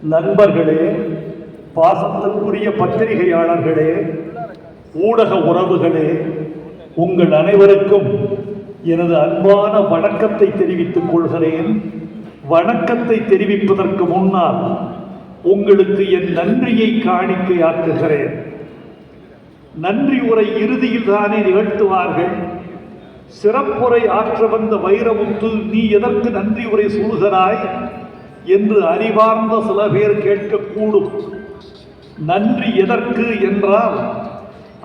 நண்பர்களே, பாசத்திற்குரிய பத்திரிகையாளர்களே, ஊடக உறவுகளே, உங்கள் அனைவருக்கும் எனது அன்பான வணக்கத்தை தெரிவித்துக் கொள்கிறேன். வணக்கத்தை தெரிவிப்பதற்கு முன்னால் உங்களுக்கு என் நன்றியை காணிக்கையாக்குகிறேன். நன்றி உரை இறுதியில் தானே நிகழ்த்துவார்கள். சிறப்புரை ஆற்ற வந்த வைரமுத்து, நீ எதற்கு நன்றி உரை சொல்கிறாய் என்று அறிவார்ந்த சில பேர் கேட்கக்கூடும். நன்றி எதற்கு என்றால்,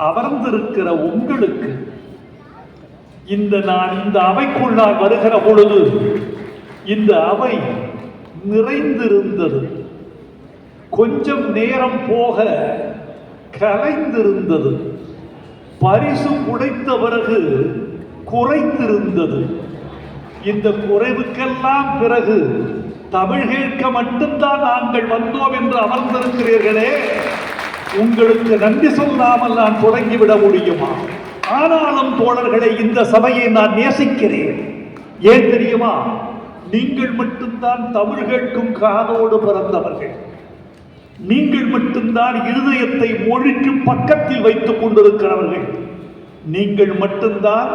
அமர்ந்திருக்கிற உங்களுக்கு. நான் இந்த அவைக்குள் நான் வருகிற பொழுது இந்த அவை நிறைந்திருந்தது. கொஞ்சம் நேரம் போக கலைந்திருந்தது. பரிசு உடைத்த பிறகு குறைந்திருந்தது. இந்த குறைவுக்கெல்லாம் பிறகு தமிழ் கேட்க மட்டும்தான் நாங்கள் வந்தோம் என்று அமர்ந்திருக்கிறீர்களே, உங்களுக்கு நன்றி சொல்லாமல் நான் தொடங்கிவிட முடியுமா? ஆனாலும் தோழர்களே, இந்த சபையை நான் நேசிக்கிறேன். ஏன் தெரியுமா? நீங்கள் மட்டும்தான் தமிழ் கேட்கும் காதோடு பிறந்தவர்கள். நீங்கள் மட்டும்தான் இருதயத்தை மொழிக்கு பக்கத்தில் வைத்துக் கொண்டிருக்கிறவர்கள். நீங்கள் மட்டும்தான்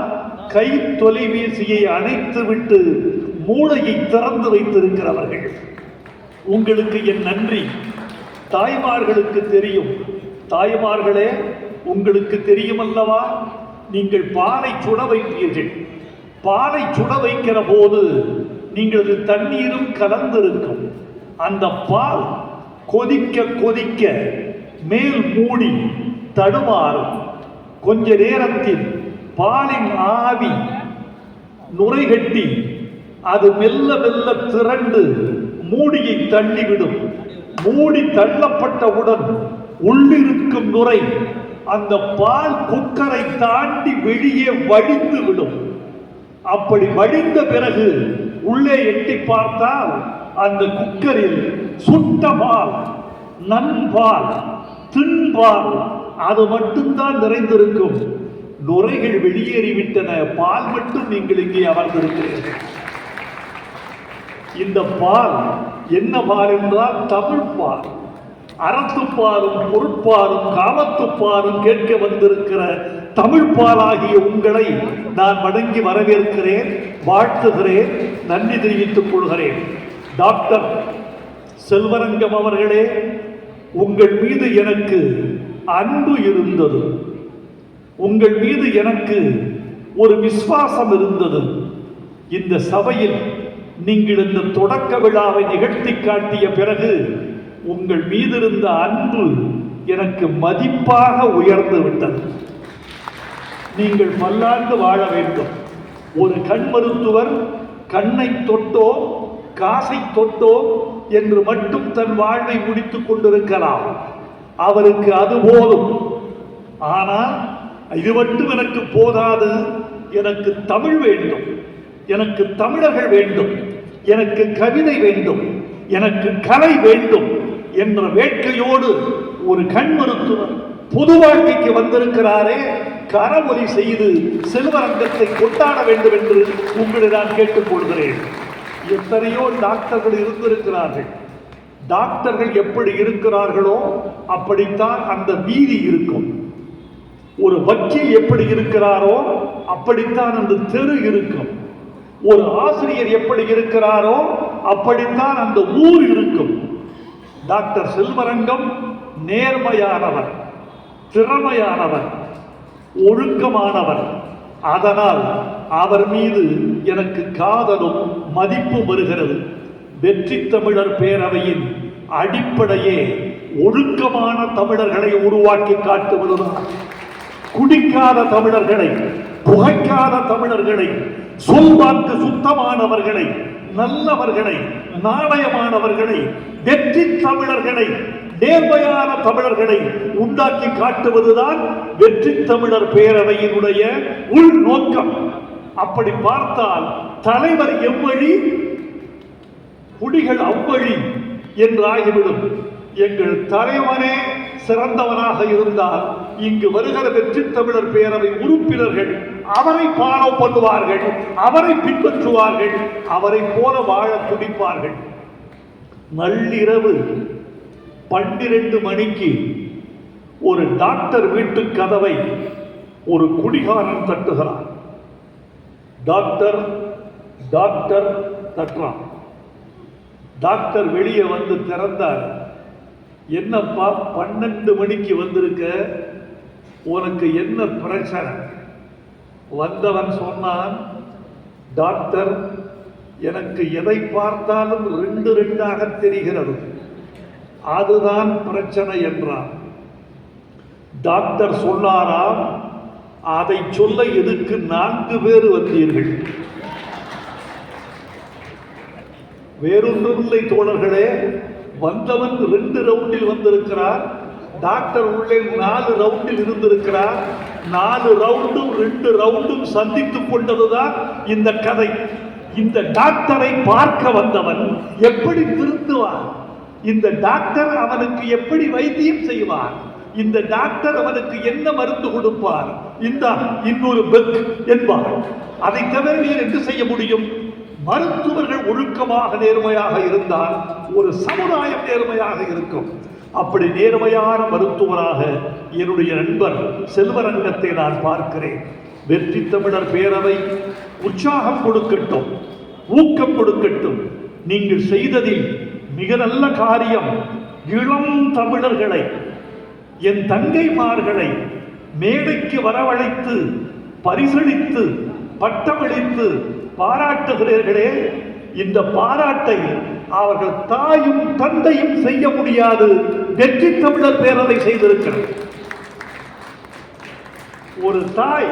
கை தொலைபேசியை அணைத்துவிட்டு மூளையை திறந்து வைத்திருக்கிறவர்கள். உங்களுக்கு என் நன்றி. தாய்மார்களுக்கு தெரியும். தாய்மார்களே, உங்களுக்கு தெரியும் அல்லவா, நீங்கள் பாலை சுட வைப்பீர்கள். பாலை சுட வைக்கிற போது நீங்கள் தண்ணீரும் கலந்திருக்கும். அந்த பால் கொதிக்க கொதிக்க மேல் மூடி தடுமாறும். கொஞ்ச நேரத்தில் பாலின் ஆவி நுரைகட்டி அது மெல்ல மெல்ல திரண்டு மூடியை தள்ளிவிடும். மூடி தள்ளப்பட்டவுடன் உள்ளிருக்கும் நுரை அந்த பால் குக்கரை தாண்டி வெளியே வழிந்து விடும். அப்படி வழிந்த பிறகு உள்ளே எட்டி பார்த்தால் அந்த குக்கரில் சுட்ட பால், நன்பால், தின்பால் அது மட்டும்தான் நிறைந்திருக்கும். நுரைகள் வெளியேறிவிட்டன. பால் மட்டும் நீங்கள் இங்கே அமர்ந்திருக்கிறீர்கள். இந்த பால் என்ன பால் என்றால் தமிழ் பால். அறத்துப்பாலும் பொருட்பாலும் காமத்துப்பாலும் கேட்க வந்திருக்கிற தமிழ் பாலாகிய உங்களை நான் வணங்கி வரவேற்கிறேன், வாழ்த்துகிறேன், நன்றி தெரிவித்துக் கொள்கிறேன். டாக்டர் செல்வரங்கம் அவர்களே, உங்கள் மீது எனக்கு அன்பு இருந்தது. உங்கள் மீது எனக்கு ஒரு விசுவாசம் இருந்தது. இந்த சபையில் நீங்கள் இந்த தொடக்க விழாவை நிகழ்த்தி காட்டிய பிறகு உங்கள் மீது இருந்த அன்பு எனக்கு மதிப்பாக உயர்ந்து விட்டது. நீங்கள் பல்லாண்டு வாழ வேண்டும். ஒரு கண் மருத்துவர் கண்ணை தொட்டோ காசை தொட்டோ என்று மட்டும் தன் வாழ்வை முடித்துக் கொண்டிருக்கலாம். அவருக்கு அது போதும். ஆனால் இது மட்டும் எனக்கு போதாது. எனக்கு தமிழ் வேண்டும், எனக்கு தமிழர்கள் வேண்டும், எனக்கு கவிதை வேண்டும், எனக்கு கலை வேண்டும் என்ற வேட்கையோடு ஒரு கண் மருத்துவர் பொது வாழ்க்கைக்கு வந்திருக்கிறாரே, கரவொலி செய்து செல்வரங்கத்தை கொண்டாட வேண்டும் என்று உங்களை நான் கேட்டுக்கொள்கிறேன். எத்தனையோ டாக்டர்கள் இருந்திருக்கிறார்கள். டாக்டர்கள் எப்படி இருக்கிறார்களோ அப்படித்தான் அந்த வீதி இருக்கும். ஒரு வக்கீல் எப்படி இருக்கிறாரோ அப்படித்தான் அந்த தெரு இருக்கும். ஒரு ஆசிரியர் எப்படி இருக்கிறாரோ அப்படித்தான் அந்த ஊர் இருக்கும். டாக்டர் செல்வரங்கம் நேர்மையானவர், திறமையானவர், ஒழுக்கமானவர். அதனால் அவர் மீது எனக்கு காதலும் மதிப்பு வருகிறது. வெற்றி தமிழர் பேரவையின் அடிப்படையே ஒழுக்கமான தமிழர்களை உருவாக்கி காட்டுவதுதான். குடிக்காத தமிழர்களை, புகைக்காத தமிழர்களை, சொல்வாக்கு சுத்தமானவர்களை, நல்லவர்களை, நாணயமானவர்களை, வெற்றி தமிழர்களை, நேர்மையான தமிழர்களை உண்டாக்கி காட்டுவதுதான் வெற்றி தமிழர் பேரவையினுடைய உள்நோக்கம். அப்படி பார்த்தால் தலைவர் எவ்வழி, குடிகள் அவ்வழி என்றாகிவிடும். எங்கள் தலைவனே சிறந்தவனாக இருந்தால் இங்கு வருகிற வெற்றி தமிழர் பேரவை உறுப்பினர்கள் அவரை ஃபாலோ பண்ணுவார்கள், அவரை பின்பற்றுவார்கள், அவரை போல வாழ துடிப்பார்கள். நள்ளிரவு 12 மணிக்கு ஒரு டாக்டர் வீட்டு கதவை ஒரு குடிகாரன் தட்டுகிறான். டாக்டர் டாக்டர் தட்டுறான். டாக்டர் வெளியே வந்து திறந்தார். என்னப்பா 12 மணிக்கு வந்திருக்க, உனக்கு என்ன பிரச்சனை? வந்தவன் சொன்னான், டாக்டர், எனக்கு எதை பார்த்தாலும் 2 தெரிகிறது, அதுதான் பிரச்சனை என்றான். டாக்டர் சொன்னாராம், அதை சொல்ல எதுக்கு 4 பேர் வந்தீர்கள்? வேறொன்றுமில்லை தோழர்களே, வந்தவன் 2 ரவுண்டில் வந்திருக்கிறார். டாக்டர் உள்ளே 4 ரவுண்டில் இருந்திருக்கிறார். 4 ரவுண்டும் 2 ரவுண்டும் சந்தித்துக் கொண்டதுதான் இந்த கதை. இந்த டாக்டரை பார்க்க வந்தவன் எப்படி திருந்துவான்? இந்த டாக்டர் அவனுக்கு எப்படி வைத்தியம் செய்வார்? இந்த டாக்டர் அவனுக்கு என்ன மருந்து கொடுப்பார்? இந்த இன்னொரு பெக் என்பார். அதை தவிர நீர் என்ன செய்ய முடியும்? மருத்துவர்கள் ஒழுக்கமாக நேர்மையாக இருந்தால் ஒரு சமுதாயம் நேர்மையாக இருக்கும். அப்படி நேர்மையான மருத்துவராக என்னுடைய நண்பர் செல்வரங்கத்தை நான் பார்க்கிறேன். வெற்றி தமிழர் பேரவை உற்சாகம் கொடுக்கட்டும், ஊக்கம் கொடுக்கட்டும். நீங்கள் செய்ததில் மிக நல்ல காரியம். இளம் தமிழர்களை, என் தங்கைமார்களை மேடைக்கு வரவழைத்து பரிசளித்து பட்டமளித்து பாராட்டுகிறீர்களே. இந்த பாராட்டை அவர்கள் தாயும் தந்தையும் செய்ய முடியாது. வெற்றி தமிழர் பேரவை செய்திருக்கிறது. ஒரு தாய்